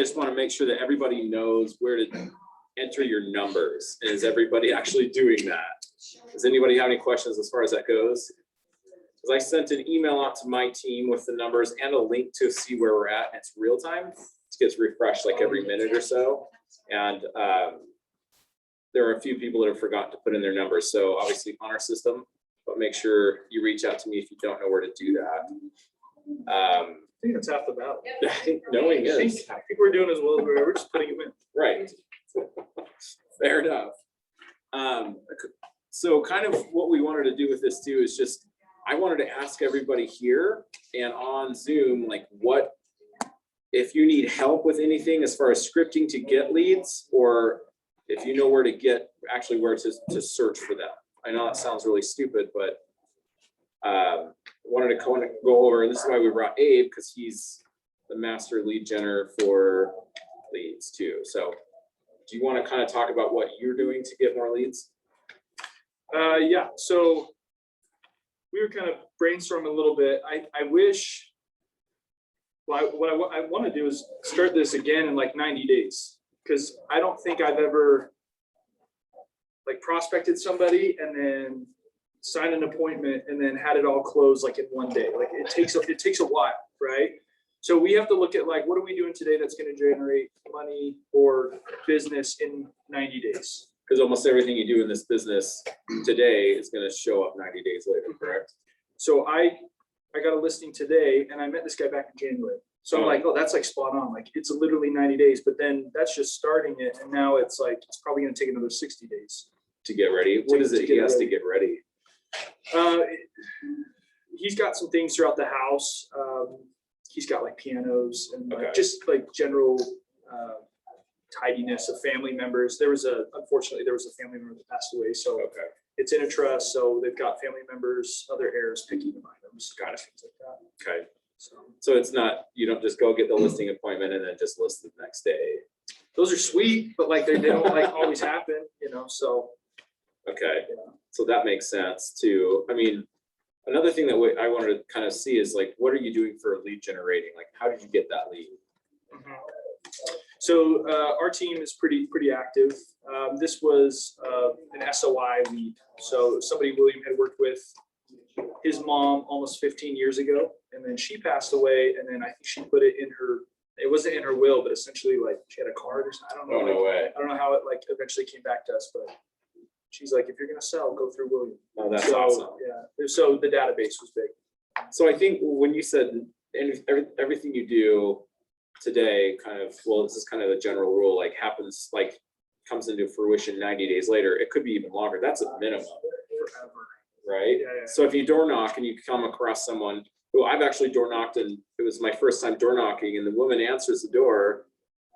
just want to make sure that everybody knows where to enter your numbers. Is everybody actually doing that? Does anybody have any questions as far as that goes? Because I sent an email out to my team with the numbers and a link to see where we're at. It's real time. It gets refreshed like every minute or so. And there are a few people that have forgotten to put in their numbers. So obviously on our system, but make sure you reach out to me if you don't know where to do that. I think that's half the battle. I think knowing is. I think we're doing as well as we're just putting them in. Right. Fair enough. So kind of what we wanted to do with this too is just, I wanted to ask everybody here and on Zoom, like what, if you need help with anything as far as scripting to get leads, or if you know where to get, actually where to search for them. I know that sounds really stupid, but wanted to go over, and this is why we brought Abe, because he's the master lead generator for leads too. So do you want to kind of talk about what you're doing to get more leads? Yeah, so we were kind of brainstorming a little bit. I wish, well, what I want to do is start this again in like 90 days, because I don't think I've ever like prospected somebody and then signed an appointment and then had it all closed like in one day. Like it takes a while, right? So we have to look at like, what are we doing today that's going to generate money or business in 90 days? Because almost everything you do in this business today is going to show up 90 days later, correct? So I got a listing today and I met this guy back in January. So I'm like, oh, that's like spot on. Like it's literally 90 days, but then that's just starting it. And now it's like, it's probably going to take another 60 days. To get ready. What is it he has to get ready? He's got some things throughout the house. He's got like pianos and like, Okay. just like general tidiness of family members. Unfortunately, there was a family member that passed away. So Okay. it's in a trust. So they've got family members, other heirs picking the items, kind of things like that. Okay. So So it's not, you don't just go get the listing appointment and then just list it the next day. those are sweet, but like they don't like always happen, so. Okay. Yeah. So that makes sense too. I mean, another thing that I wanted to kind of see is like, what are you doing for lead generating? Like, how did you get that lead? Mhm. So our team is pretty active. This was an SOI lead. So somebody William had worked with his mom almost 15 years ago, and then she passed away, and then I think she put it in her, it wasn't in her will, but essentially like she had a card or something. I don't know. Oh, no way. I don't know how it like eventually came back to us, but she's like, if you're gonna sell, go through William. Oh, that's So, awesome. yeah. So the database was big. So I think when you said everything you do today kind of, well, this is kind of the general rule, like happens, like comes into fruition 90 days later, it could be even longer. That's a minimum, Forever. right? Yeah. So if you door knock and you come across someone who I've actually door knocked, and it was my first time door knocking, and the woman answers the door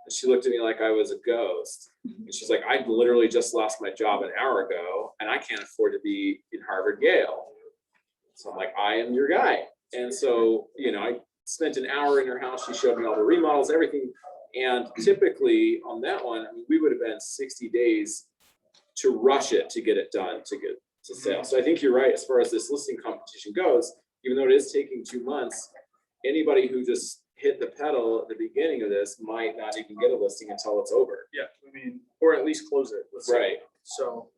and she looked at me like I was a ghost. And she's like, I literally just lost my job an hour ago and I can't afford to be in Harvard Yale. So I'm like, I am your guy. And so, I spent an hour in her house. She showed me all the remodels, everything. And typically on that one, I mean, we would have been 60 days to rush it, to get it done, to get to sale. So I think you're right as far as this listing competition goes, even though it is taking 2 months, anybody who just hit the pedal at the beginning of this might not even get a listing until it's over. Yeah, I mean, or at least close it. Let's say. Right. So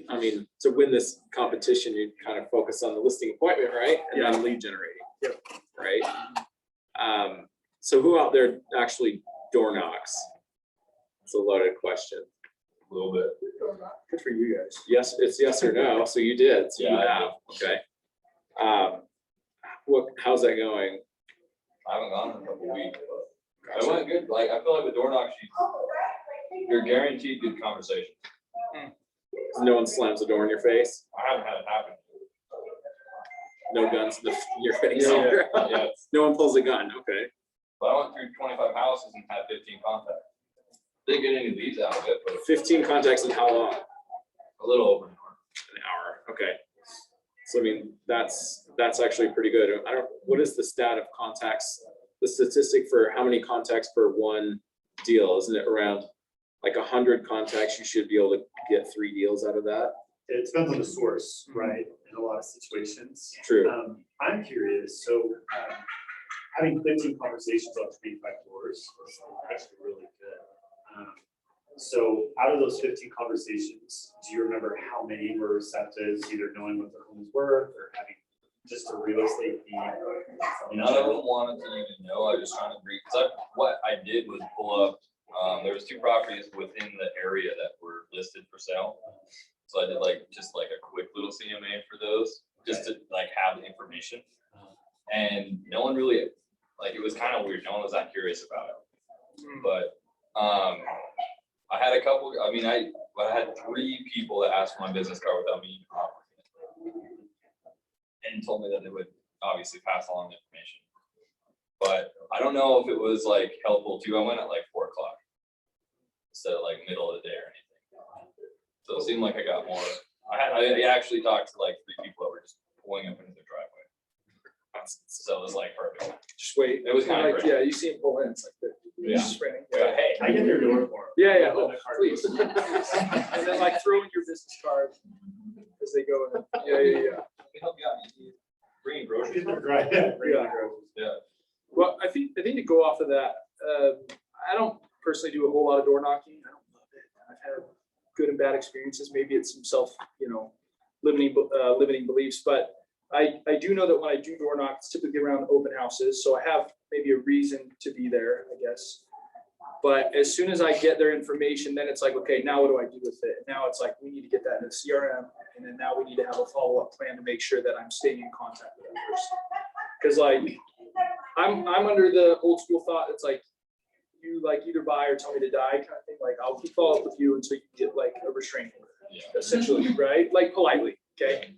I mean, to win this competition, you kind of focus on the listing appointment, right? And Yeah. then lead generating. Yep. Right. So who out there actually door knocks? It's a loaded question. A little bit. good for you guys. Yes, it's yes or no. So you did. So you Yeah, I have. Okay. How's that going? I haven't gone in a couple weeks, but it went good. Like, I feel like with door knocks, you're guaranteed good conversation. No one slams the door in your face. I haven't had it happen. No guns in your face. Yeah. No one pulls a gun. Okay. But I went through 25 houses and had 15 contacts. Didn't get any leads out of it, but 15 contacts in how long? a little over an hour. An hour. Okay. So I mean, that's actually pretty good. What is the stat of contacts? The statistic for how many contacts per one deal? Isn't it around like 100 contacts? You should be able to get 3 deals out of that. It depends on the source, right? In a lot of situations. True. I'm curious, so having 15 conversations on 25 doors is actually really good. So out of those 15 conversations, do you remember how many were receptive, either knowing what their home's worth or having just a real estate need? None of them wanted to even know. I was just trying to agree, because what I did was pull up, there was 2 properties within the area that were listed for sale. So I did just a quick little CMA for those, just to have the information. And no one really, it was kind of weird. No one was that curious about it. But I had a couple, I had 3 people that asked for my business card without me even offering it. And told me that they would obviously pass along the information. But I don't know if it was helpful too. I went at 4 o'clock instead of middle of the day or anything. So it seemed like I got more. I actually talked to 3 people that were just pulling up into their driveway. So it was perfect. Just wait. It was kind of great. Yeah, you see him pull in, it's Yeah. sprinting. Yeah, hey, I get their door for them. Yeah, Let the card please. go. And then throw in your business card as they go in. Yeah. Let me help you out. You need bringing groceries. Right, yeah, bring the Yeah. groceries. Yeah. Well, I think to go off of that, I don't personally do a whole lot of door knocking. I don't love it. I've had good and bad experiences. Maybe it's some limiting beliefs, but I do know that when I do door knock, it's typically around open houses. So I have maybe a reason to be there, I guess. But as soon as I get their information, then it's okay, now what do I do with it? Now it's we need to get that in the CRM. And then now we need to have a follow-up plan to make sure that I'm staying in contact with that person. Because I'm under the old school thought, it's you either buy or tell me to die kind of thing. I'll keep follow up with you until you get a restraining order, essentially, right? Politely, okay?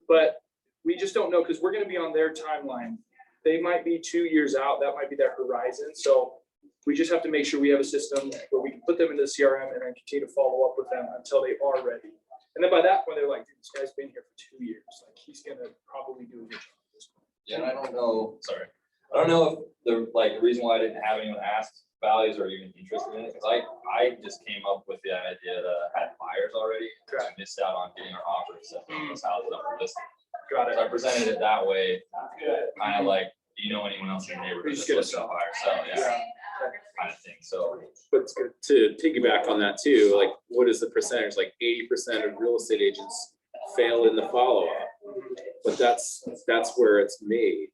But we just don't know, because we're going to be on their timeline. They might be 2 years out. That might be their horizon. So we just have to make sure we have a system where we can put them into the CRM and then continue to follow up with them until they are ready. And then by that point, they're dude, this guy's been here for 2 years. He's going to probably do a good job at this point. Yeah, and I don't know if the reason why I didn't have anyone ask values or even interested in it, because I just came up with the idea that I had buyers already. I missed out on getting our offers set on those houses that were listed. Got it. So I presented it that way, kind of do you know anyone else in your neighborhood that's looking to buy or sell? Yeah, kind of thing. So, But to piggyback on that too, what is the percentage? 80% of real estate agents fail in the follow-up, but that's where it's made.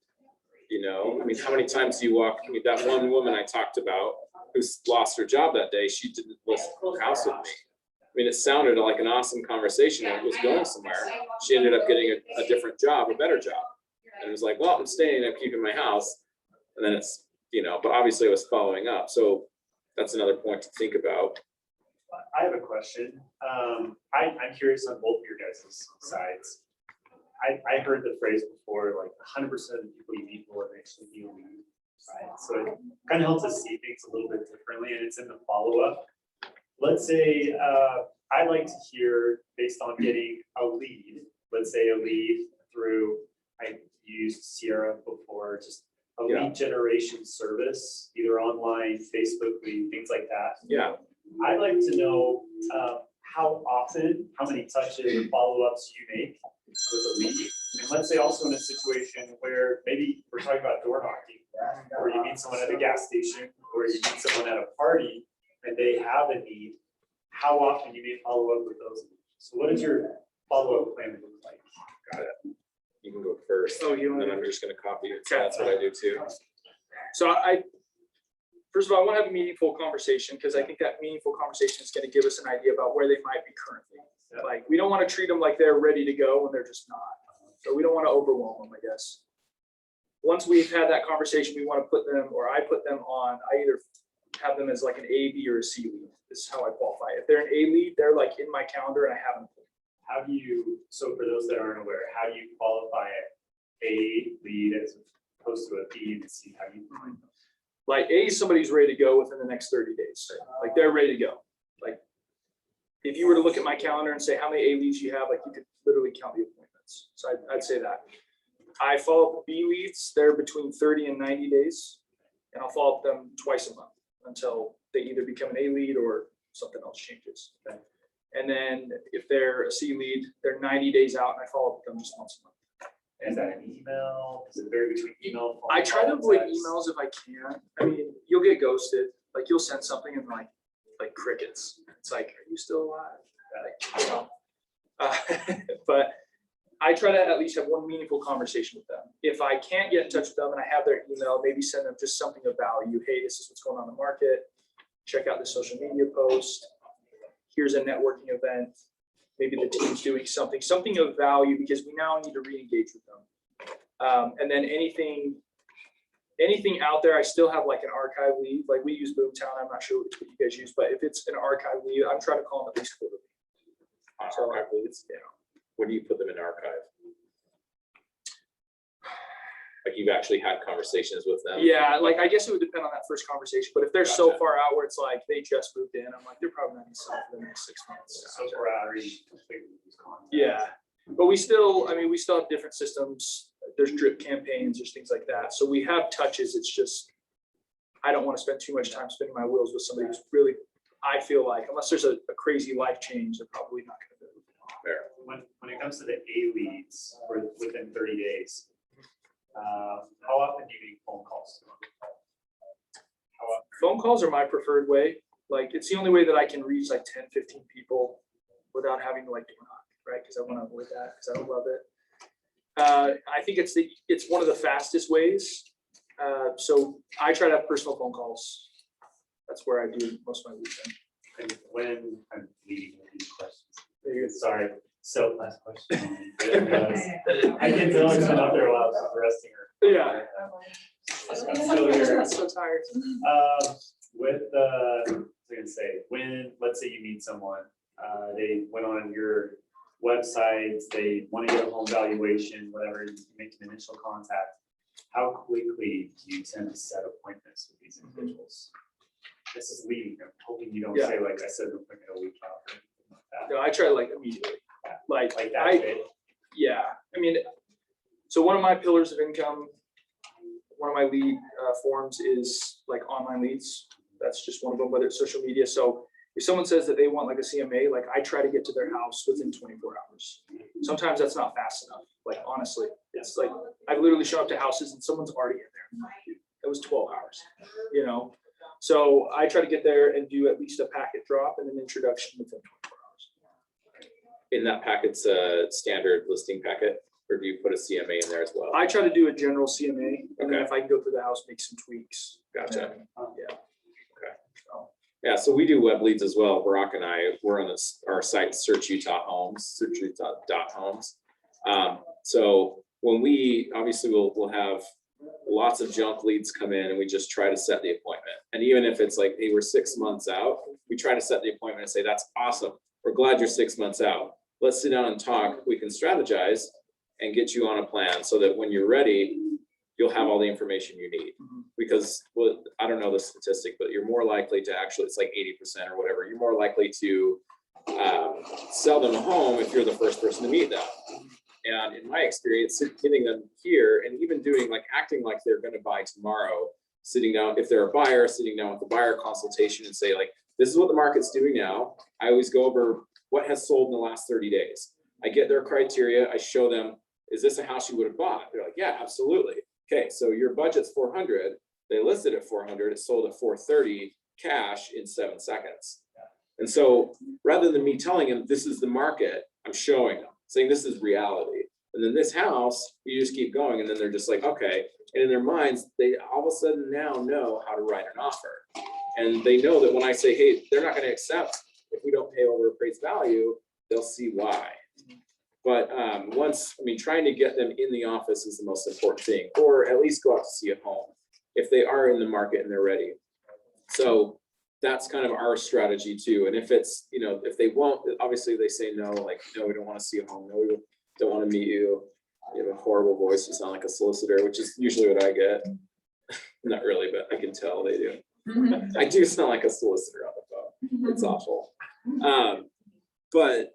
How many times do you walk? That one woman I talked about who lost her job that day, she didn't list her house with me. It sounded like an awesome conversation and it was going somewhere. She ended up getting a different job, a better job. And it was well, I'm staying, I'm keeping my house. And then it's, but obviously I was following up. So that's another point to think about. I have a question. I'm curious on both of your guys' sides. I heard the phrase before, 100% of the people you meet will eventually be a lead, right? So it kind of helps us see things a little bit differently, and it's in the follow-up. Let's say I'd like to hear, based on getting a lead, let's say a lead through, I used Sierra before, just a lead generation service, either online, Facebook lead, things like that. Yeah. I'd like to know how often, how many touches or follow-ups you make with a lead. And let's say also in a situation where maybe we're talking about door knocking, or you meet someone at a gas station, or you meet someone at a party and they have a need, how often you may follow up with those leads. So what does your follow-up plan look like? Got it. You can go first. Oh, you and want then I'm just going to copy it. So that's what I do too. So first of all, I want to have a meaningful conversation, because I think that meaningful conversation is going to give us an idea about where they might be currently. We don't want to treat them like they're ready to go when they're just not. So we don't want to overwhelm them, I guess. Once we've had that conversation, we want to put them, or I put them on, I either have them as an A, B, or a C lead. This is how I qualify. If they're an A lead, they're in my calendar and I have them. How do you, so for those that aren't aware, how do you qualify A lead as opposed to a B and C? How do you find them? A is somebody who's ready to go within the next 30 days. They're ready to go. If you were to look at my calendar and say how many A leads you have, you could literally count the appointments. So I'd say that. I follow up with B leads. They're between 30 and 90 days. And I'll follow up with them twice a month until they either become an A lead or something else changes. Okay. And then if they're a C lead, they're 90 days out and I follow up with them just once a month. Is that an email? Is it vary between email? phone I try to call, avoid text? emails if I can. I mean, you'll get ghosted. Like you'll send something and like crickets. It's like, are you still alive? Like, you know. But I try to at least have one meaningful conversation with them. If I can't get in touch with them and I have their email, maybe send them just something of value. Hey, this is what's going on in the market. Check out this social media post. Here's a networking event. Maybe the team's doing something of value because we now need to re-engage with them. And then anything out there, I still have like an archive lead. Like we use Boomtown. I'm not sure what you guys use, but if it's an archive lead, I'm trying to call them at least quarterly. Archive leads? Yeah. When do you put them in archive? Like you've actually had conversations with them? Yeah, like I guess it would depend on that first conversation, but if they're so Gotcha. far out where it's like they just moved in, I'm like, they're probably not gonna sell for the next 6 months. So far out, already completely lose contact. Yeah, but we still have different systems. There's drip campaigns, there's things like that. So we have touches. It's just, I don't want to spend too much time spinning my wheels with somebody who's really, I feel like, unless there's a crazy life change, they're probably not going to do it. Fair. When it comes to the A leads or within 30 days, how often do you make phone calls to them? How often? Phone calls are my preferred way. Like, it's the only way that I can reach like 10, 15 people without having to like do knock, right? Because I want to avoid that because I don't love it. I think it's one of the fastest ways. So I try to have personal phone calls. That's where I do most of my weekend. And when I'm leading with these questions. There you go. Sorry. So last question. I can tell it's been out there a while, so I'm resting her. Yeah. I'm so tired. With I was gonna say, when, let's say you meet someone, they went on your website, they want to get a home valuation, whatever, you make an initial contact. How quickly do you tend to set appointments with these individuals? This is leading, I'm hoping you don't Yeah. say like I said, an appointment a week out or anything like that. No, I try like immediately. Like Like that, yeah. I mean, so one of my pillars of income, one of my lead forms is like online leads. That's just one of them, whether it's social media. So if someone says that they want like a CMA, like I try to get to their house within 24 hours. Sometimes that's not fast enough. Like honestly, it's like I've literally shown up to houses and someone's already in there. It was 12 hours, you know? So I try to get there and do at least a packet drop and an introduction within 24 hours. In that packet's a standard listing packet, or do you put a CMA in there as well? I try to do a general CMA, and then Okay. if I can go through the house, make some tweaks. Gotcha. And, yeah. Okay. So, Yeah, so we do web leads as well. Barack and I, we're on our site, Search Utah Homes, searchutah.homes. So when obviously we'll have lots of junk leads come in and we just try to set the appointment. And even if it's like, hey, we're 6 months out, we try to set the appointment and say, that's awesome. We're glad you're 6 months out. Let's sit down and talk. We can strategize and get you on a plan so that when you're ready, you'll have all the information you need. Mhm. Because, well, I don't know the statistic, but you're more likely to actually, it's like 80% or whatever, you're more likely to sell them a home if you're the first person to meet them. And in my experience, getting them here and even doing like acting like they're going to buy tomorrow, sitting down, if they're a buyer, sitting down with the buyer consultation and say like, this is what the market's doing now. I always go over what has sold in the last 30 days. I get their criteria. I show them, is this a house you would have bought? They're like, yeah, absolutely. Okay, so your budget's 400. They listed at 400. It sold at 430 cash in 7 seconds. And so rather than me telling them this is the market, I'm showing them, saying this is reality. And then this house, you just keep going. And then they're just like, okay. And in their minds, they all of a sudden now know how to write an offer. And they know that when I say, hey, they're not going to accept if we don't pay over appraised value, they'll see why. But trying to get them in the office is the most important thing, or at least go out to see a home if they are in the market and they're ready. So that's kind of our strategy too. And if it's, if they won't, obviously they say no, like, no, we don't want to see a home. No, we don't want to meet you. You have a horrible voice. You sound like a solicitor, which is usually what I get. Not really, but I can tell they do. I do sound like a solicitor on the phone. It's awful. But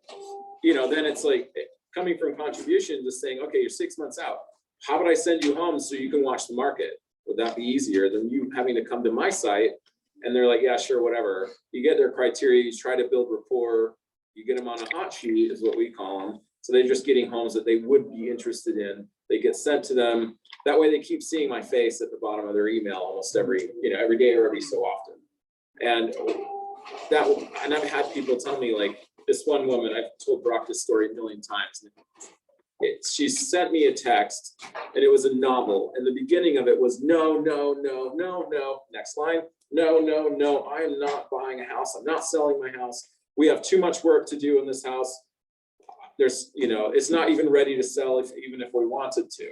then it's like coming from contribution, just saying, okay, you're 6 months out. How would I send you home so you can watch the market? Would that be easier than you having to come to my site? And they're like, yeah, sure, whatever. You get their criteria, you try to build rapport, you get them on a hot sheet is what we call them. So they're just getting homes that they would be interested in They get sent to them. That way they keep seeing my face at the bottom of their email almost every day or every so often. And and I've had people tell me, like, this one woman, I've told Brock this story a million times. She sent me a text and it was a novel. And the beginning of it was no. Next line, no, I am not buying a house. I'm not selling my house. We have too much work to do in this house. There's, it's not even ready to sell even if we wanted to.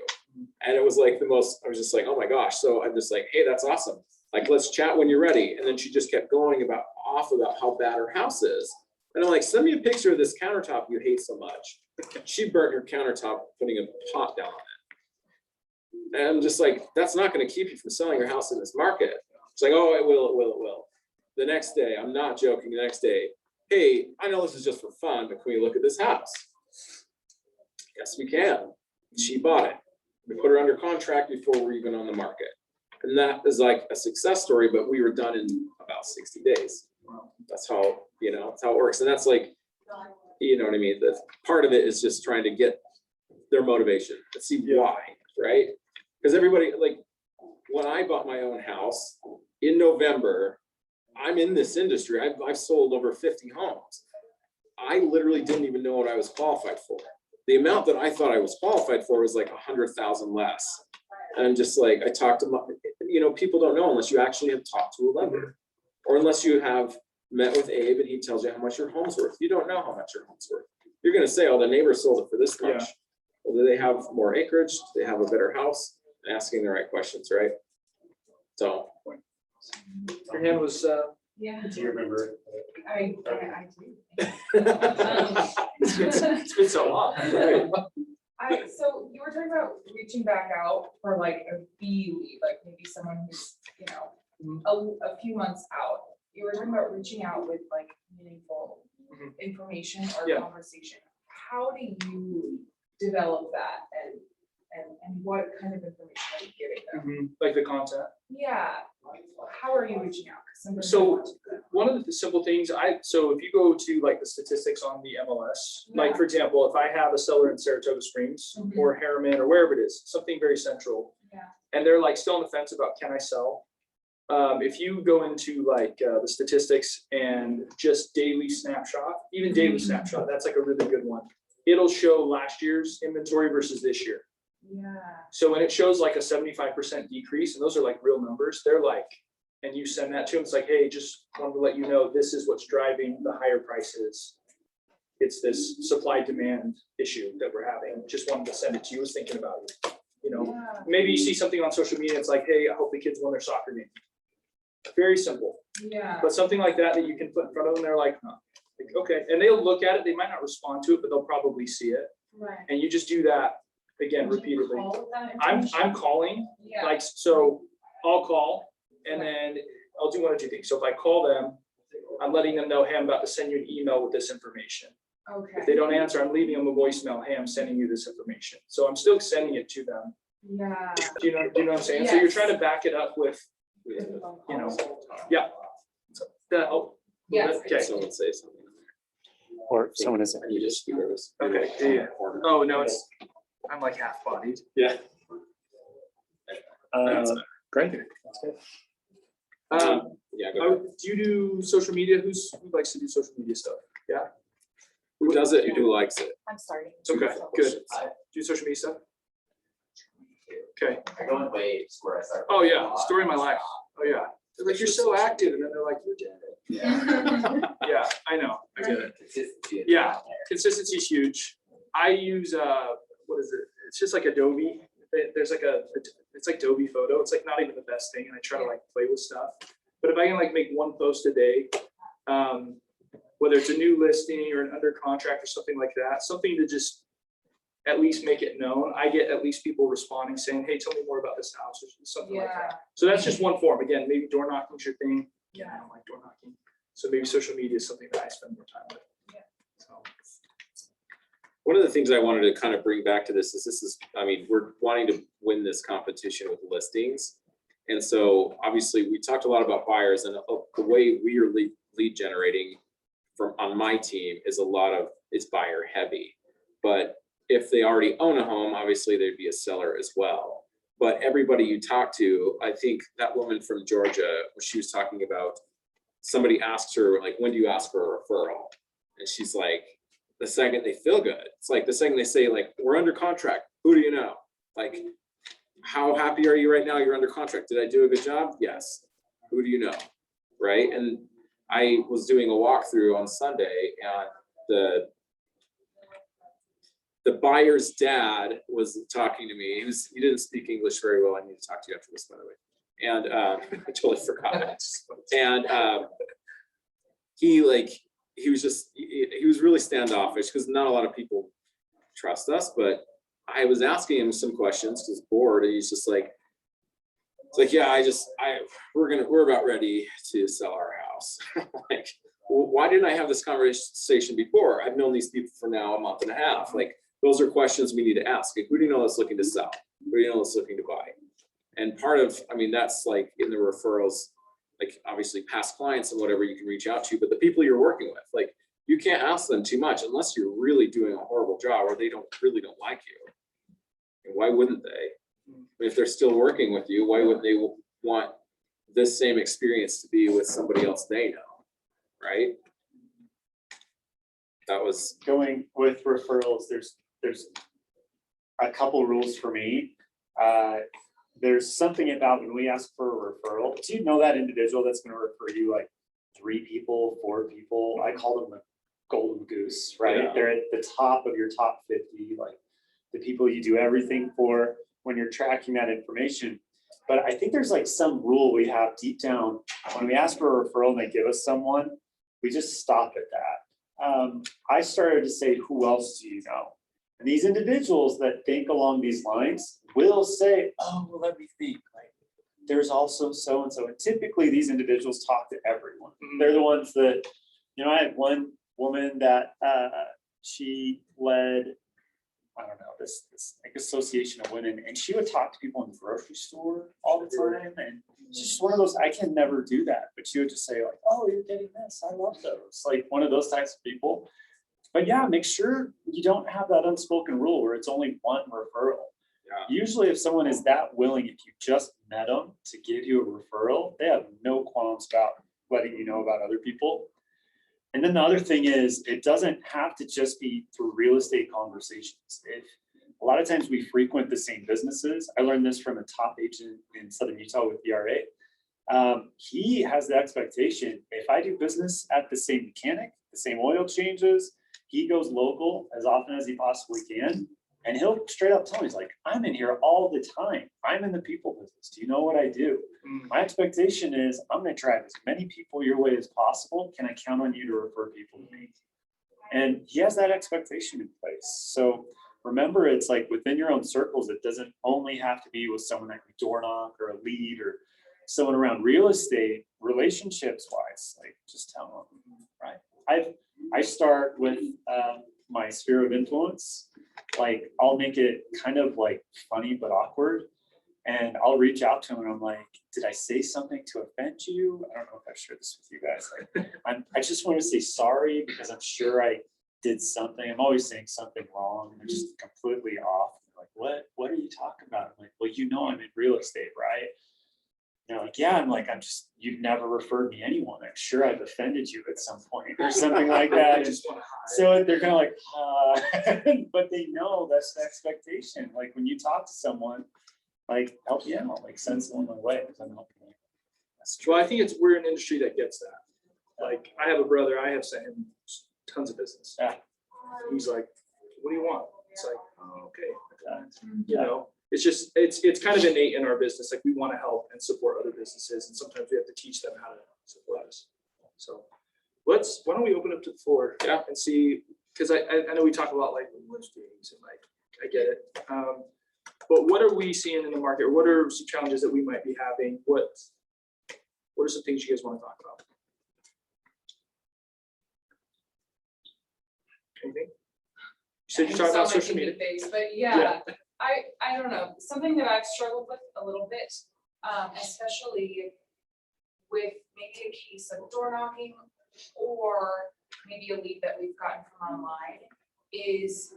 And it was like I was just like, oh my gosh. So I'm just like, hey, that's awesome. Like, let's chat when you're ready. And then she just kept going about how bad her house is. And I'm like, send me a picture of this countertop you hate so much. She burnt her countertop putting a pot down on it. And I'm just like, that's not going to keep you from selling your house in this market. It's like, oh, it will. The next day, I'm not joking, the next day, hey, I know this is just for fun, but can we look at this house? Yes, we can. She bought it. We put her under contract before we're even on the market. And that is like a success story, but we were done in about 60 days. That's how, that's how it works. And that's like, you know what I mean? The part of it is just trying to get their motivation to see why, right? Because everybody, like, when I bought my own house in November, I'm in this industry. I've sold over 50 homes. I literally didn't even know what I was qualified for. The amount that I thought I was qualified for was like 100,000 less. And I'm just like, I talked to people don't know unless you actually have talked to a lender, or unless you have met with Abe and he tells you how much your home's worth. You don't know how much your home's worth. You're going to say, oh, the neighbor sold it for this much. Yeah. Well, do they have more acreage? Do they have a better house? And asking the right questions, right? So. Your hand was, Yeah, Do you remember? I do. it's been so long. Right. So you were talking about reaching back out for like a B lead, like maybe someone who's, a few months out. You were talking about reaching out with like meaningful information or Yeah. conversation. How do you develop that and what kind of information are you giving them? Like the content. Yeah, how are you reaching out? 'Cause sometimes So, they want to, but- One of the simple things so if you go to like the statistics on the MLS, like Yeah. for example, if I have a seller in Saratoga Springs Mhm. or Harriman or wherever it is, something very central, Yeah. and they're like still on the fence about can I sell? If you go into like the statistics and just daily snapshot, even daily snapshot, that's like a really good one. It'll show last year's inventory versus this year. Yeah. So when it shows like a 75% decrease, and those are like real numbers, they're like, and you send that to them, it's like, hey, just wanted to let you know, this is what's driving the higher prices. It's this supply demand issue that we're having. Just wanted to send it to you, was thinking about you. Yeah. Maybe you see something on social media, it's like, hey, I hope the kids won their soccer game. Very simple, Yeah. but something like that that you can put in front of them, they're like, huh. Like, okay, and they'll look at it, they might not respond to it, but they'll probably see it. Right. And you just do that again Would you repeatedly. call with that I'm information? calling, Yeah. like, so I'll call and then I'll do one of two things. So if I call them, I'm letting them know, hey, I'm about to send you an email with this information. If they Okay. don't answer, I'm leaving them a voicemail, hey, I'm sending you this information. So I'm still sending it to them. Yeah. Do you know what I'm saying? So you're Yes. trying to back it up with, yeah. That help? Yes. Okay. Someone say something. Or someone is. I need to speak over this. Okay, yeah. Oh, no, I'm like half bodied. Yeah. Great. Yeah. Go ahead. Do you do social media? Who likes to do social media stuff? Yeah, Who does it? Who likes it? I'm starting. okay, good. Do social media stuff? Okay. I go in waves where I start. Oh, yeah, story of my life. Oh, yeah. They're like, you're so active, and then they're like, you're dead. Yeah. Yeah, I know, I get it. Consistency is Yeah. not there. Consistency is huge. I use, what is it? It's just like Adobe. There's like it's like Adobe Photo. It's like not even the best thing, and I try to like play with stuff. But if I can like make one post a day, whether it's a new listing or an under contract or something like that, something to just at least make it known. I get at least people responding saying, hey, tell me more about this house or something like Yeah. that. So that's just one form. Again, maybe door knocking's your thing. Again, I Yeah. don't like door knocking. So maybe social media is something that I spend more time with. Yeah. So, One of the things I wanted to kind of bring back to this is, I mean, we're wanting to win this competition with listings. And so obviously we talked a lot about buyers, and the way we are lead generating on my team is it's buyer heavy. But if they already own a home, obviously they'd be a seller as well. But everybody you talk to, I think that woman from Georgia, she was talking about, somebody asked her, like, when do you ask for a referral? And she's like, the second they feel good. It's like the second they say, like, we're under contract, who do you know? Like, how happy are you right now? You're under contract. Did I do a good job? Yes. Who do you know? Right? And I was doing a walkthrough on Sunday, and the buyer's dad was talking to me. He didn't speak English very well. I need to talk to you after this, by the way. And I totally forgot. And he was really standoffish because not a lot of people trust us. But I was asking him some questions because he's bored, and he's just like, it's like, yeah, we're about ready to sell our house. Like, well, why didn't I have this conversation before? I've known these people for now a month and a half. Like, those are questions we need to ask. Like, who do you know that's looking to sell? Who do you know that's looking to buy? And part of, I mean, that's like in the referrals, like obviously past clients and whatever you can reach out to, but the people you're working with, like, you can't ask them too much unless you're really doing a horrible job or they really don't like you. And why wouldn't they? If they're still working with you, why would they want this same experience to be with somebody else they know, right? That was Going with referrals, there's a couple rules for me. There's something about when we ask for a referral, do you know that individual that's gonna refer you like 3 people, 4 people? I call them the golden goose, right? Yeah. They're at the top of your top 50, like the people you do everything for when you're tracking that information. But I think there's like some rule we have deep down. When we ask for a referral and they give us someone, we just stop at that. I started to say, who else do you know? And these individuals that think along these lines will say, oh, well, let me think. Like, there's also so-and-so. And typically these individuals talk to everyone. They're the ones that, you know, I had one woman that she led, I don't know, this like association of women, and she would talk to people in the grocery store all the time. And she's just one of those, I can never do that. But she would just say like, oh, you're getting this. I love those. Like one of those types of people. But yeah, make sure you don't have that unspoken rule where it's only one referral. Yeah. Usually if someone is that willing, if you just met them to give you a referral, they have no qualms about letting you know about other people. And then the other thing is, it doesn't have to just be through real estate conversations. If a lot of times we frequent the same businesses. I learned this from a top agent in Southern Utah with DRA. He has the expectation, if I do business at the same mechanic, the same oil changes, he goes local as often as he possibly can. And he'll straight up tell me, he's like, I'm in here all the time. I'm in the people business. Do you know what I do? My expectation is I'm going to drive as many people your way as possible. Can I count on you to refer people to me? And he has that expectation in place. So remember, it's like within your own circles, it doesn't only have to be with someone that can door knock or a lead or someone around real estate, relationships wise, like just tell them, right? I start with my sphere of influence. Like I'll make it kind of like funny but awkward, and I'll reach out to him and I'm like, did I say something to offend you? I don't know if I've shared this with you guys. Like, I just want to say sorry because I'm sure I did something. I'm always saying something wrong and they're just completely off. They're like, what are you talking about? I'm like, well, you know, I'm in real estate, right? They're like, yeah. I'm like, you've never referred me anyone. I'm sure I've offended you at some point or something like that. And so they're kind of like, but they know that's the expectation. Like when you talk to someone, like help you out, like send someone my way because I'm helping you. That's true. Well, I think we're an industry that gets that. Like I have a brother, I have sent him tons of business. Yeah. He's like, what do you want? It's like, oh, okay. You know, it's just, it's kind of innate in our business. Like we want to help and support other businesses. And sometimes we have to teach them how to support us. So why don't we open up to the floor and see, because I know we talk about like listings and like, I get it. But what are we seeing in the market? What are some challenges that we might be having? What are some things you guys want to talk about? Anything? You said you're talking about So social many media. things, but yeah, I don't know, something that I've struggled with a little bit, especially with maybe a case of door knocking or maybe a lead that we've gotten from online is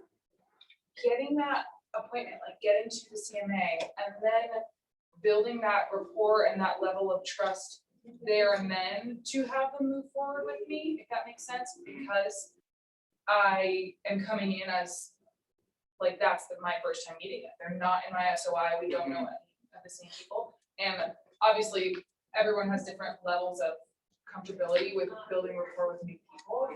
getting that appointment, like getting to the CMA and then building that rapport and that level of trust there and then to have them move forward with me, if that makes sense, because I am coming in as, like, that's my first time meeting it. They're not in my SOI, we don't know any of the same people. And obviously, everyone has different levels of comfortability with building rapport with new people.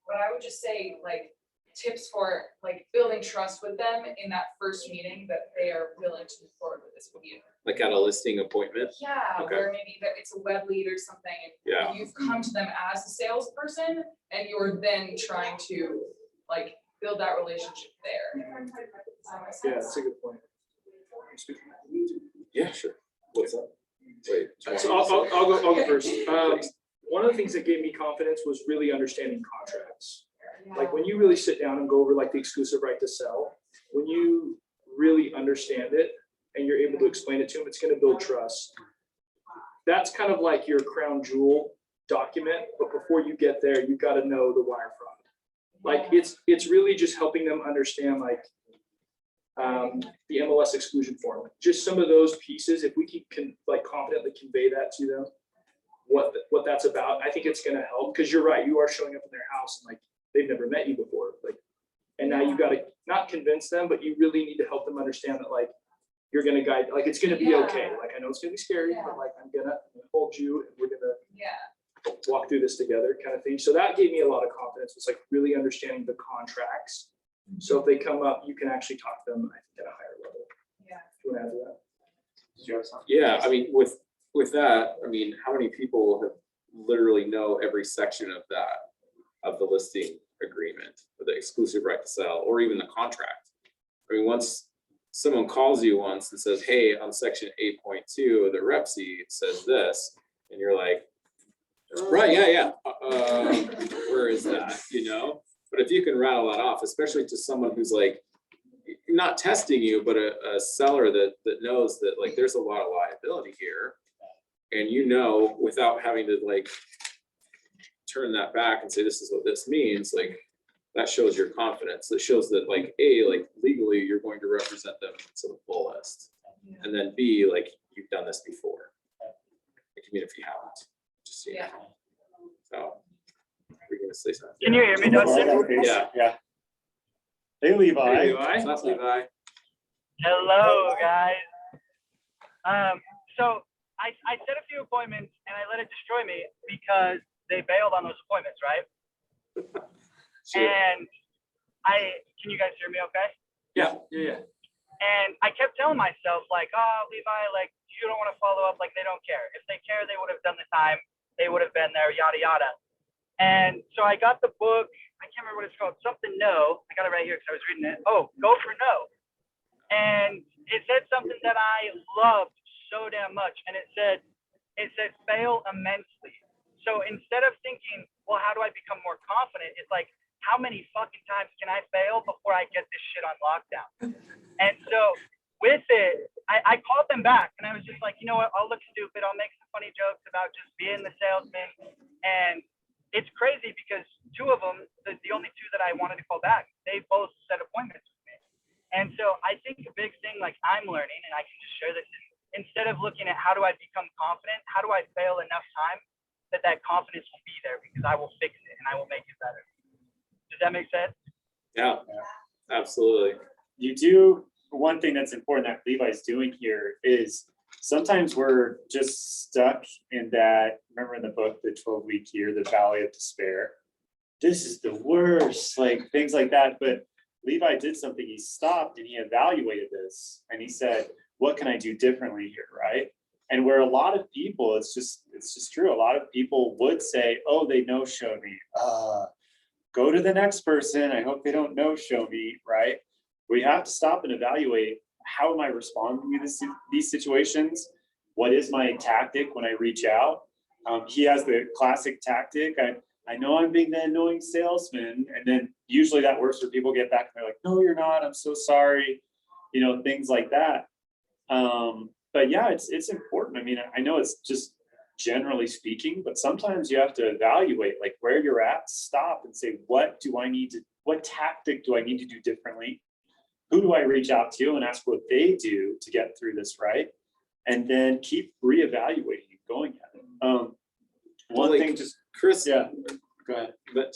But I would just say, like, tips for like building trust with them in that first meeting that they are willing to move forward with this with you. Like at a listing appointment? Yeah, Okay. where maybe that it's a web lead or something. Yeah. And you've come to them as a salesperson and you're then trying to like build that relationship there. Does that make Yeah, sense? that's a good point. Yeah, sure. What's up? Wait. do you So want me to I'll go say- first. Please. One of the things that gave me confidence was really understanding contracts. Like Yeah. when you really sit down and go over like the exclusive right to sell, when you really understand it and you're able to explain it to them, it's gonna build trust. That's kind of like your crown jewel document, but before you get there, you gotta know the wire fraud. Like it's really just helping them understand like the MLS exclusion form, just some of those pieces, if we can like confidently convey that to them, what that's about, I think it's gonna help, because you're right, you are showing up in their house and like they've never met you before, like, and now you gotta not convince them, but you really need to help them understand that like you're gonna guide, like it's gonna be okay. Yeah. Like I know it's gonna be scary, but like I'm gonna hold you and we're gonna Yeah. walk through this together kind of thing. So that gave me a lot of confidence. It's like really understanding the contracts. So if they come up, you can actually talk to them, I think, at a higher level. Yeah. Do you want to add to that? Did you have something? Yeah, I mean, with that, I mean, how many people have literally know every section of that, of the listing agreement, or the exclusive right to sell, or even the contract? I mean, once someone calls you once and says, hey, on section 8.2 of the rep sheet says this, and you're like, right, yeah. Where is that, you know? But if you can rattle that off, especially to someone who's like, not testing you, but a seller that knows that like there's a lot of liability here. And you know, without having to like turn that back and say, this is what this means, like that shows your confidence. It shows that like like legally you're going to represent them to the fullest. Yeah. And then B, like you've done this before. Like, I mean, if you haven't, just so you Yeah. know. So we're gonna say something. Can you hear me, Dustin? Yeah. Yeah. Hey, Levi. Hey, Levi. That's Levi. Hello, guys. So I set a few appointments and I let it destroy me because they bailed on those appointments, right? Sure. And can you guys hear me okay? Yeah. And I kept telling myself like, oh, Levi, like you don't want to follow up, like they don't care. If they care, they would have done the time. They would have been there, yada, yada. And so I got the book, I can't remember what it's called, something no. I got it right here because I was reading it. Oh, Go for No. And it said something that I loved so damn much. And it said fail immensely. So instead of thinking, well, how do I become more confident? It's like, how many fucking times can I fail before I get this shit on lockdown? And so with it, I called them back and I was just like, you know what, I'll look stupid. I'll make some funny jokes about just being the salesman. And it's crazy because two of them, the only two that I wanted to call back, they both set appointments with me. And so I think a big thing like I'm learning, and I can just share this, instead of looking at how do I become confident, how do I fail enough time that confidence will be there because I will fix it and I will make it better. Does that make sense? Yeah, absolutely. You do, one thing that's important that Levi's doing here is sometimes we're just stuck in that, remember in the book, the 12-week year, the valley of despair. This is the worst, like things like that. But Levi did something, he stopped and he evaluated this and he said, what can I do differently here, right? And where a lot of people, it's just true. A lot of people would say, oh, they no-show me. Go to the next person. I hope they don't no-show me, right? We have to stop and evaluate, how am I responding to these situations? What is my tactic when I reach out? He has the classic tactic. I know I'm being the annoying salesman. And then usually that works where people get back and they're like, no, you're not. I'm so sorry. You know, things like that. But yeah, it's important. I mean, I know it's just generally speaking, but sometimes you have to evaluate like where you're at, stop and say, what tactic do I need to do differently who do I reach out to and ask what they do to get through this, right? And then keep reevaluating and going at it. One Like, thing, just, Chris yeah, go ahead.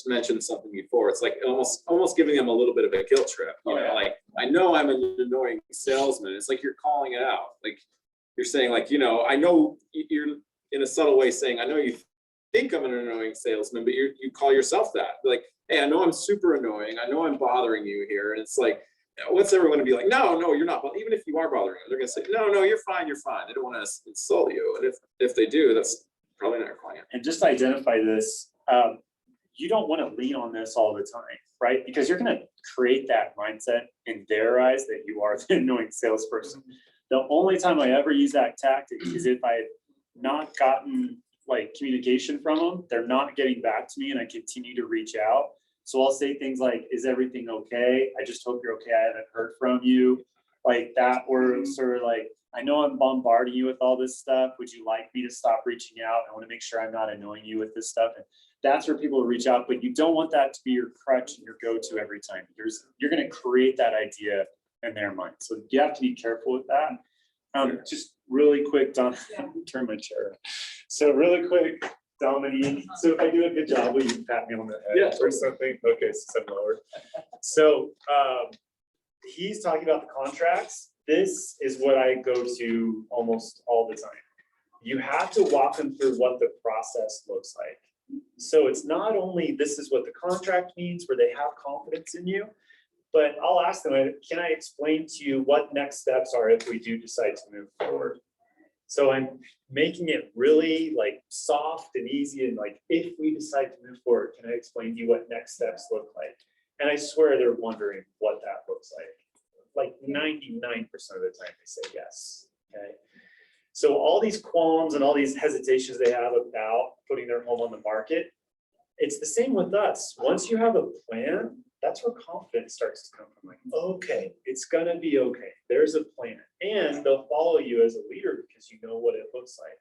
mentioned something before. It's like almost giving them a little bit of a guilt trip. You Oh, know, yeah. like I know I'm an annoying salesman. It's like you're calling it out. Like you're saying, like, you know, I know you're in a subtle way saying, I know you think I'm an annoying salesman, but you call yourself that. Like, hey, I know I'm super annoying. I know I'm bothering you here. And it's like, what's everyone gonna be like? No, you're not. But even if you are bothering them, they're gonna say, no, you're fine. You're fine. They don't want to insult you. And if they do, that's probably not your client. And just identify this, you don't want to lean on this all the time, right? Because you're going to create that mindset in their eyes that you are the annoying salesperson. The only time I ever use that tactic is if I've not gotten like communication from them, they're not getting back to me and I continue to reach out. So I'll say things like, is everything okay? I just hope you're okay. I haven't heard from you. Like that, or sort of like, I know I'm bombarding you with all this stuff. Would you like me to stop reaching out? I want to make sure I'm not annoying you with this stuff. And that's where people reach out, but you don't want that to be your crutch and your go-to every time. You're going to create that idea in their mind. So you have to be careful with that. Just really quick, Don, turn my chair. So really quick, Dominique. So if I do a good job, will you pat me on the head or something? Okay, since I'm lower. So he's talking about the contracts. This is what I go to almost all the time. You have to walk them through what the process looks like. So it's not only this is what the contract means where they have confidence in you, but I'll ask them, can I explain to you what next steps are if we do decide to move forward? So I'm making it really like soft and easy and like, if we decide to move forward, can I explain to you what next steps look like? And I swear they're wondering what that looks like. Like 99% of the time they say yes, okay? So all these qualms and all these hesitations they have about putting their home on the market, it's the same with us. Once you have a plan, that's where confidence starts to come from. Like, okay, it's gonna be okay. There's a plan. And they'll follow you as a leader because you know what it looks like.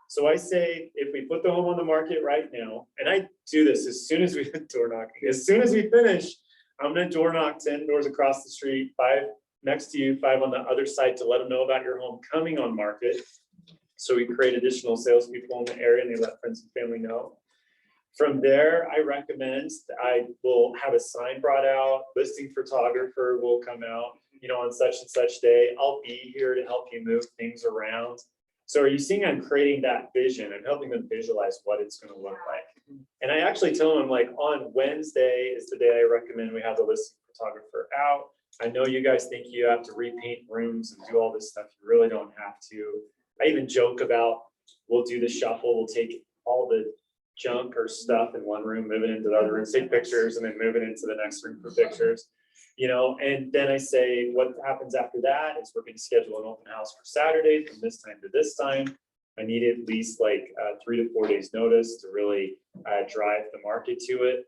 So I say, if we put the home on the market right now, and I do this as soon as we door knocking, as soon as we finish, I'm gonna door knock 10 doors across the street, 5 next to you, 5 on the other side to let them know about your home coming on market. So we create additional salespeople in the area and they let friends and family know. From there, I recommend that I will have a sign brought out, listing photographer will come out, you know, on such and such day. I'll be here to help you move things around. So are you seeing I'm creating that vision? I'm helping them visualize what it's going to look like. And I actually tell them like on Wednesday is the day I recommend we have the listing photographer out. I know you guys think you have to repaint rooms and do all this stuff. You really don't have to. I even joke about, we'll do the shuffle. We'll take all the junk or stuff in one room, move it into the other room, take pictures, and then move it into the next room for pictures. You know, and then I say, what happens after that is we're going to schedule an open house for Saturday from this time to this time. I need at least like 3 to 4 days notice to really drive the market to it.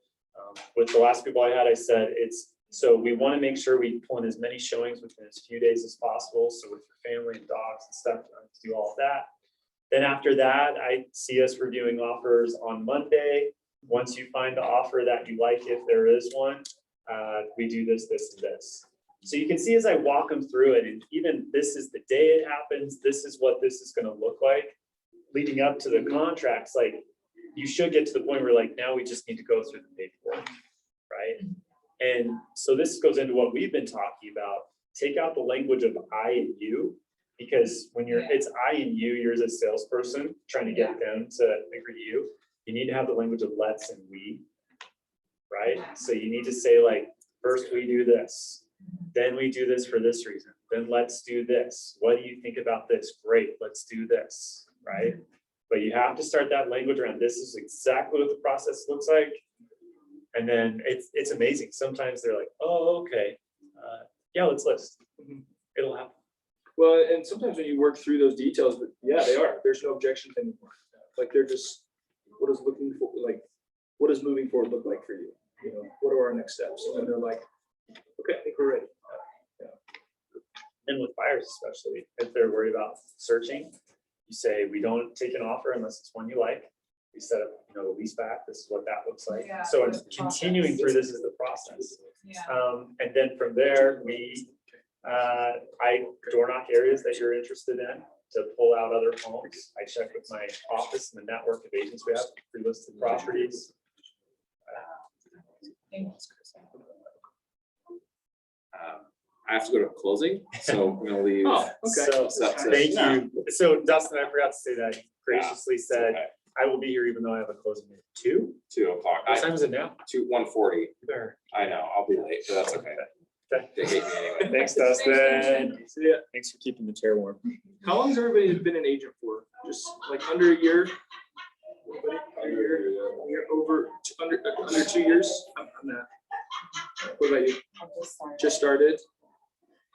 With the last people I had, I said so we want to make sure we pull in as many showings within as few days as possible. So with your family and dogs and stuff, to do all of that. Then after that, I see us reviewing offers on Monday. Once you find the offer that you like, if there is one, we do this, this, and this. So you can see as I walk them through it, and even this is the day it happens, this is what this is going to look like. Leading up to the contracts, like you should get to the point where like, now we just need to go through the paperwork, right? And so this goes into what we've been talking about. Take out the language of I and you, because when it's I and you're as a salesperson trying to get them to agree to you, you need to have the language of let's and we, right? So you need to say like, first we do this, then we do this for this reason, then let's do this. What do you think about this? Great, let's do this, right? But you have to start that language around this is exactly what the process looks like. And then it's amazing. Sometimes they're like, oh, okay, yeah, let's list. It'll happen. Well, and sometimes when you work through those details, but yeah, they are. There's no objection anymore. Like they're just, what is moving forward look like for you? You know, what are our next steps? And they're like, okay, I think we're ready. Yeah. And with buyers, especially if they're worried about searching, you say we don't take an offer unless it's one you like. We set up, the lease back. This is what that looks like. Yeah, So I'm the continuing process. through this is the process. Yeah. And then from there, I door knock areas that you're interested in to pull out other homes. I check with my office and the network of agents we have, pre-listed properties. I have to go to closing, so I'm gonna leave. Oh, okay. So, That's it. thank you. So Dustin, I forgot to say that, you graciously It's said, okay. I will be here even though I have a closing at 2. 2 o'clock. What time is it now? 1:40. You better. I know, I'll be late, but that's okay. Okay. They hate me anyway. Thanks, Dustin. See ya. Thanks for keeping the chair warm. How long has everybody been an agent for? Just like under a year? Everybody? A year, over, under 2 years? I'm not. What about you? I'll just start. Just started?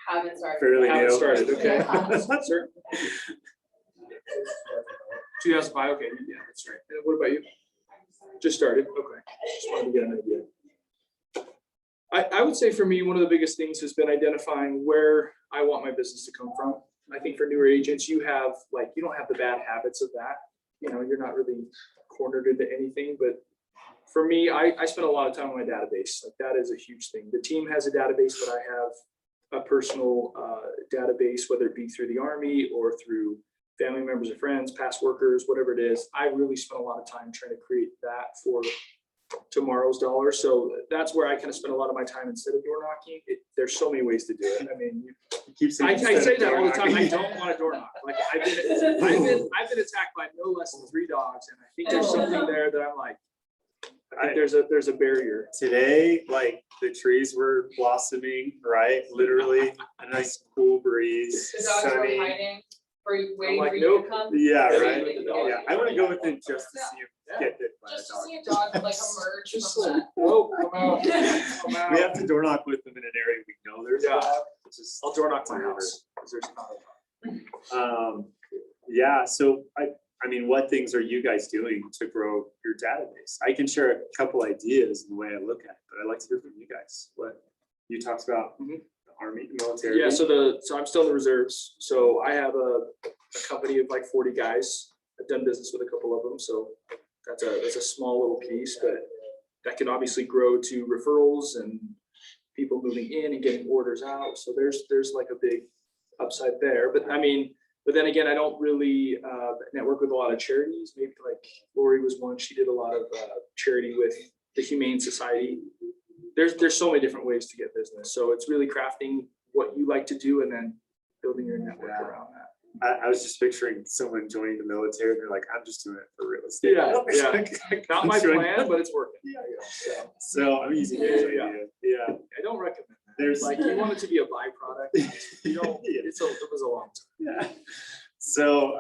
Haven't started. Fairly Haven't new. started, okay. Yeah. Sir? 2005, okay, yeah, that's right. And what about you? Just started, okay. Just wanted to get an idea. I would say for me, one of the biggest things has been identifying where I want my business to come from. I think for newer agents, you have, like, you don't have the bad habits of that. You know, you're not really cornered into anything, but for me, I spend a lot of time on my database. Like, that is a huge thing. The team has a database, but I have a personal database, whether it be through the Army or through family members or friends, past workers, whatever it is. I really spend a lot of time trying to create that for tomorrow's dollar. So that's where I kind of spend a lot of my time instead of door knocking. There's so many ways to do it. I mean, You keep saying I instead say of that door all the time. I knocking. don't want a door knock. Like, I've been attacked by no less than 3 dogs, and I think there's something there that I'm like, I think there's a barrier. Today, like, the trees were blossoming, right? Literally, a nice cool breeze, The dogs were sunny. hiding for waiting like, for you to nope. come. Yeah, Yeah, right. with the dog. Yeah, I want to go with it just to see him get bit by a Just to dog. see a dog like emerge Just from like, that. whoa, come out, come out. We have to door knock with them in an area we know there's a Yeah. dog. It's just- I'll door knock my house, 'cause there's not a dog. Yeah, so I mean, what things are you guys doing to grow your database? I can share a couple ideas in the way I look at it, but I'd like to hear from you guys. What you talked about, Mhm. the Army, military. Yeah, so I'm still in the reserves. So I have a company of like 40 guys. I've done business with a couple of them, so that's a small little piece, but that can obviously grow to referrals and people moving in and getting orders out. So there's like a big upside there. But I mean, but then again, I don't really network with a lot of charities. Maybe like Lori was one. She did a lot of charity with the Humane Society. There's so many different ways to get business. So it's really crafting what you like to do and then building your network around that. I was just picturing someone joining the military and they're like, I'm just doing it for real estate. Yeah, Not my Join- plan, but it's working. Yeah. So, So I'm using Yeah, this yeah. idea. Yeah. I don't recommend that. There's Like, you want it to be a byproduct. You don't, Yeah. it was a long time. Yeah. So,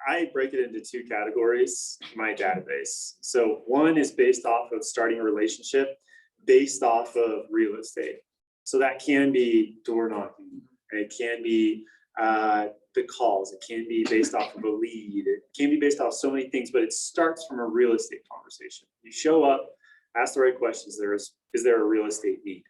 I break it into 2 categories, my database. So one is based off of starting a relationship based off of real estate. So that can be door knocking. It can be the calls. It can be based off of a lead. It can be based off so many things, but it starts from a real estate conversation. You show up, ask the right questions. Is there a real estate need?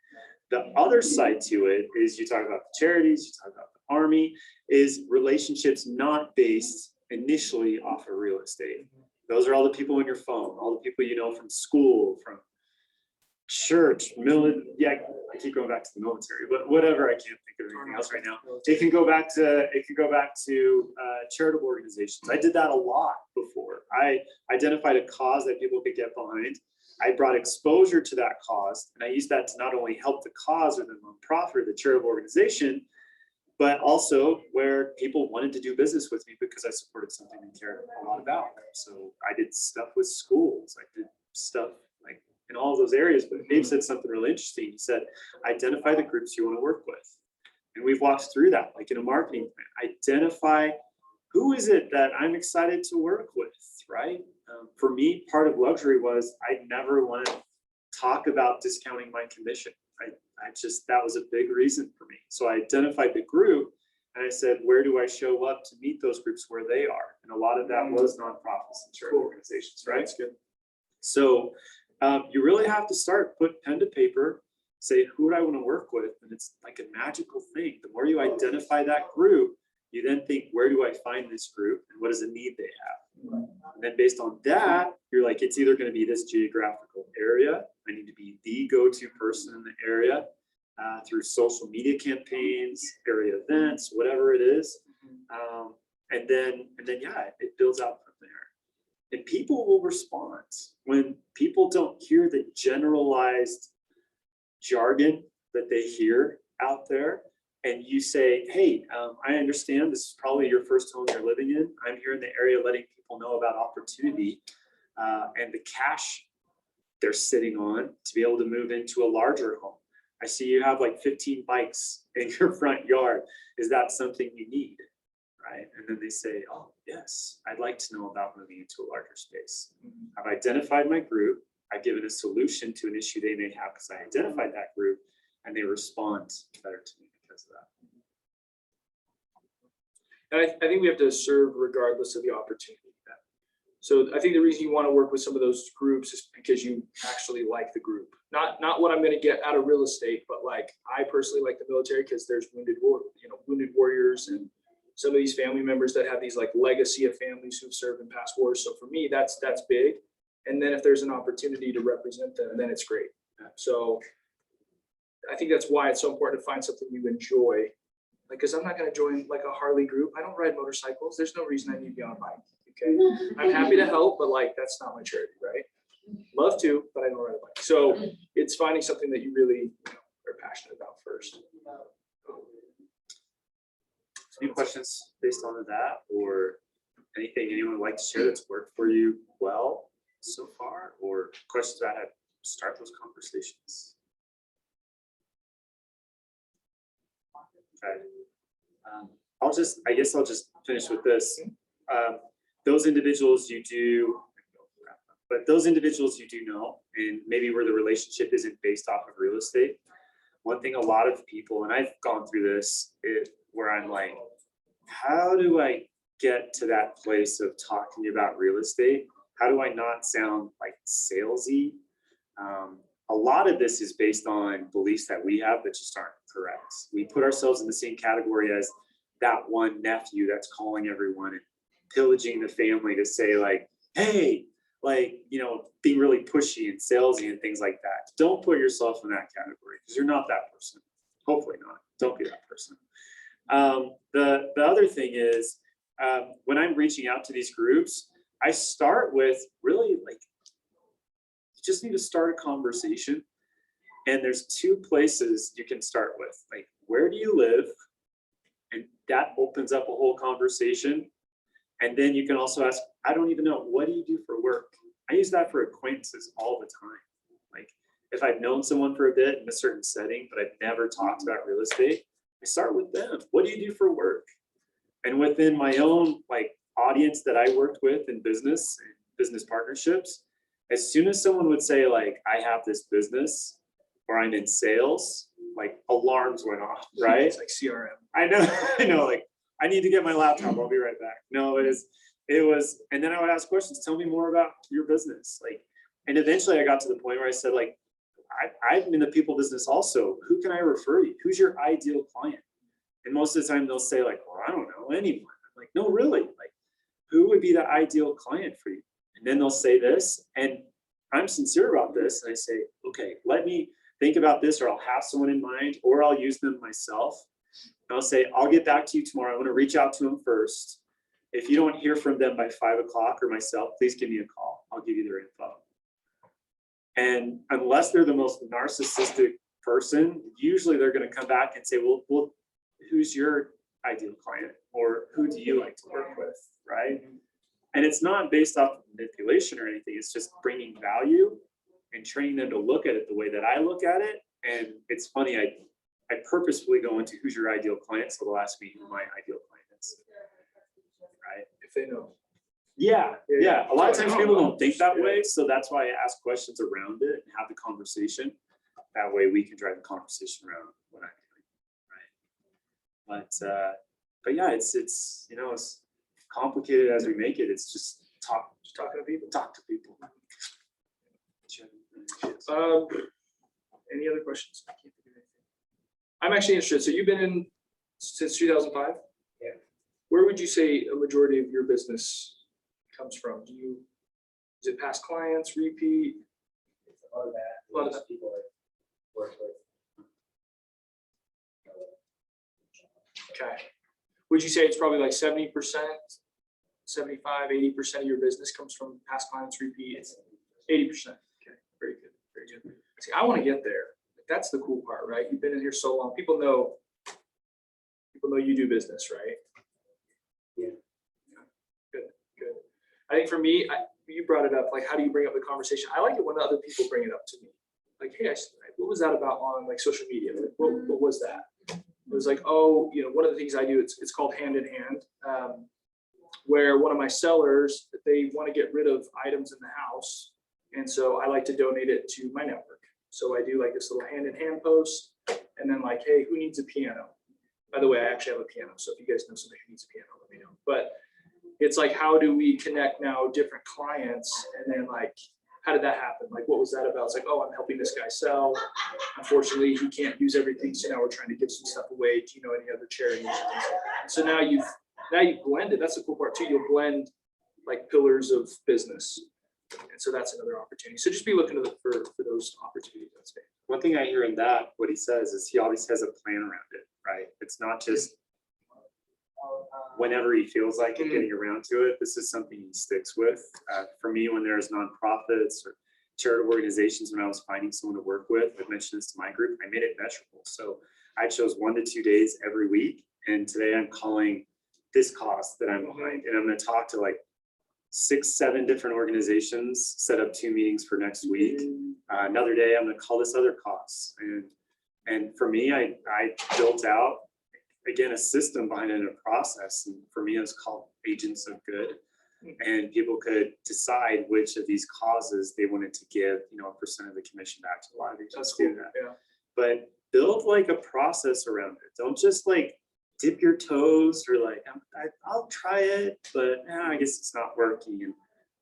The other side to it is you talk about the charities, you talk about the Army, is relationships not based initially off of real estate. Those are all the people in your phone, all the people you know from school, from church, yeah, I keep going back to the military, but whatever, I can't think of anything else right now. It can go back to charitable organizations. I did that a lot before. I identified a cause that people could get behind. I brought exposure to that cause, and I used that to not only help the cause or the nonprofit or the charitable organization, but also where people wanted to do business with me because I supported something they cared a lot about. So I did stuff with schools. I did stuff like in all of those areas. But Dave said something really interesting. He said, identify the groups you want to work with. And we've walked through that, like in a marketing plan. Identify who is it that I'm excited to work with, right? For me, part of luxury was I never wanted to talk about discounting my commission. That was a big reason for me. So I identified the group and I said, where do I show up to meet those groups where they are? And a lot of that was nonprofits and charity organizations, right? That's good. So you really have to put pen to paper, say, who would I want to work with? And it's like a magical thing. The more you identify that group, You then think, where do I find this group and what is the need they have? And then based on that, you're like, it's either going to be this geographical area. I need to be the go-to person in the area through social media campaigns, area events, whatever it is. And then yeah, it builds out from there. And people will respond when people don't hear the generalized jargon that they hear out there. And you say, hey, I understand this is probably your first home you're living in. I'm here in the area letting people know about opportunity and the cash they're sitting on to be able to move into a larger home. I see you have like 15 bikes in your front yard. Is that something you need? Right? And then they say, oh, yes, I'd like to know about moving into a larger space. I've identified my group. I've given a solution to an issue they may have because I identified that group, and they respond better to me because of that. And I think we have to serve regardless of the opportunity. So I think the reason you want to work with some of those groups is because you actually like the group. Not what I'm going to get out of real estate, but like I personally like the military because there's wounded warriors and some of these family members that have these like legacy of families who've served in past wars. So for me, that's big. And then if there's an opportunity to represent them, then it's great. So I think that's why it's so important to find something you enjoy. Like, because I'm not going to join like a Harley group. I don't ride motorcycles. There's no reason I need to be on a bike. Okay. I'm happy to help, but like, that's not my charity, right? Love to, but I don't ride a bike. So it's finding something that you really are passionate about first. Any questions based on that or anything anyone would like to share that's worked for you well so far, or questions that have start those conversations? Okay. I guess I'll just finish with this. Those individuals you do know, and maybe where the relationship isn't based off of real estate. One thing a lot of people, and I've gone through this, where I'm like, how do I get to that place of talking about real estate? How do I not sound like salesy? A lot of this is based on beliefs that we have that just aren't correct. We put ourselves in the same category as that one nephew that's calling everyone and pillaging the family to say like, hey, like, being really pushy and salesy and things like that. Don't put yourself in that category because you're not that person. Hopefully not. Don't be that person. The other thing is when I'm reaching out to these groups, I start with really like, you just need to start a conversation. And there's two places you can start with, like, where do you live? And that opens up a whole conversation. And then you can also ask, I don't even know, what do you do for work? I use that for acquaintances all the time. Like if I've known someone for a bit in a certain setting, but I've never talked about real estate, I start with them. What do you do for work? And within my own like audience that I worked with in business and business partnerships, as soon as someone would say like, I have this business or I'm in sales, like alarms went off, right? It's like CRM. I know, like I need to get my laptop. I'll be right back. No, it was, and then I would ask questions. Tell me more about your business. Like, and eventually I got to the point where I said like, I'm in the people business also. Who can I refer you? Who's your ideal client? And most of the time they'll say like, well, I don't know anyone. I'm like, no, really? Like, who would be the ideal client for you? And then they'll say this, and I'm sincere about this. And I say, okay, let me think about this, or I'll have someone in mind, or I'll use them myself. And I'll say, I'll get back to you tomorrow. I want to reach out to them first. If you don't hear from them by 5 o'clock or myself, please give me a call. I'll give you their info. And unless they're the most narcissistic person, usually they're going to come back and say, well, who's your ideal client? Or who do you like to work with, right? And it's not based off of manipulation or anything. It's just bringing value and training them to look at it the way that I look at it. And it's funny, I purposefully go into who's your ideal client, so they'll ask me who my ideal client is, right? If they know. Yeah. A lot of times people don't think that way, so that's why I ask questions around it and have the conversation. That way we can drive the conversation around what I'm doing, right? But yeah, it's as complicated as we make it. It's just talking to people. Talk to people. Any other questions? I can't think of anything. I'm actually interested. So you've been in since 2005? Yeah. Where would you say a majority of your business comes from? Is it past clients, repeat? A lot of that. A lot of Most people I work with. Okay. Would you say it's probably like 70%, 75, 80% of your business comes from past clients, repeat? 80%. Okay, very good, very good. See, I want to get there. That's the cool part, right? You've been in here so long. People know you do business, right? Yeah. Good, good. I think for me, you brought it up, like, how do you bring up the conversation? I like it when other people bring it up to me. Like, hey, what was that about on like social media? Like, what was that? It was like, oh, one of the things I do, it's called hand in hand, where one of my sellers, they want to get rid of items in the house. And so I like to donate it to my network. So I do like this little hand in hand post, and then like, hey, who needs a piano? By the way, I actually have a piano. So if you guys know somebody who needs a piano, let me know. But it's like, how do we connect now different clients? And then like, how did that happen? Like, what was that about? It's like, oh, I'm helping this guy sell. Unfortunately, he can't use everything. So now we're trying to give some stuff away. Do you know any other charities? So now you've blended. That's the cool part too. You'll blend like pillars of business. And so that's another opportunity. So just be looking for those opportunities. That's it. One thing I hear in that, what he says is he always has a plan around it, right? It's not just whenever he feels like it, getting around to it. This is something he sticks with. For me, when there's nonprofits or charitable organizations, when I was finding someone to work with, I mentioned this to my group, I made it measurable. So I chose 1 to 2 days every week. And today I'm calling this cost that I'm behind. And I'm going to talk to like 6, 7 different organizations, set up 2 meetings for next week. Another day, I'm going to call this other costs. And for me, I built out, again, a system behind it and a process. And for me, it was called Agents of Good. And people could decide which of these causes they wanted to give, a percent of the commission back to. A lot of agents do that. Yeah. But build like a process around it. Don't just like dip your toes or like, I'll try it, but I guess it's not working and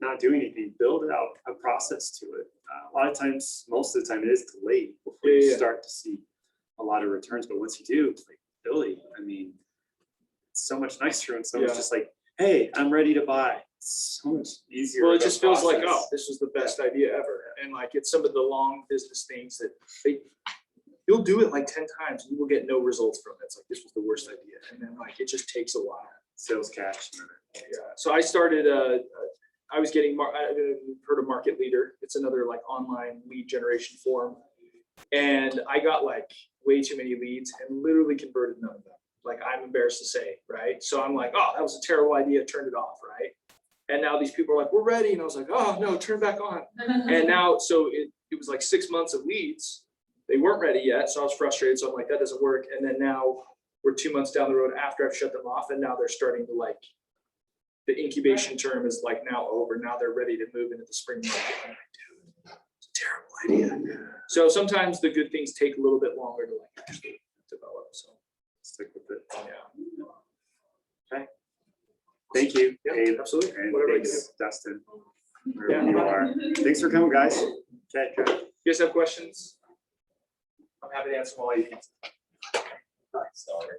not doing anything. Build out a process to it. A lot of times, most of the time, it is delayed before you start to see a lot of returns. But once you do, like Billy, I mean, it's so much nicer when someone's just like, hey, I'm ready to buy. It's so much easier. Well, it of a just feels like, process. oh, this was the best idea ever. And like, it's some of the long business things that you'll do it like 10 times and you will get no results from it. It's like, this was the worst idea. And then like, it just takes a while. Sales cash. Yeah. So I started, I was getting, I've heard of Market Leader. It's another like online lead generation forum. And I got like way too many leads and literally converted none of them. Like, I'm embarrassed to say, right? So I'm like, oh, that was a terrible idea. Turned it off, right? And now these people are like, we're ready. And I was like, oh no, turn it back on. And now, so it was like 6 months of leads. They weren't ready yet. So I was frustrated. So I'm like, that doesn't work. And then now we're 2 months down the road after I've shut them off. And now they're starting to like, the incubation term is like now over. Now they're ready to move into the spring market. I'm like, dude, it's a terrible idea. So sometimes the good things take a little bit longer to like actually develop. So Stick with it. yeah. Okay. Thank you. Yeah, Dave, absolutely. And Whatever I can thanks, Dustin. Yeah. Wherever you are. Thanks for coming, guys. Okay, good. You guys have questions? I'm happy to answer them all you can. Sorry.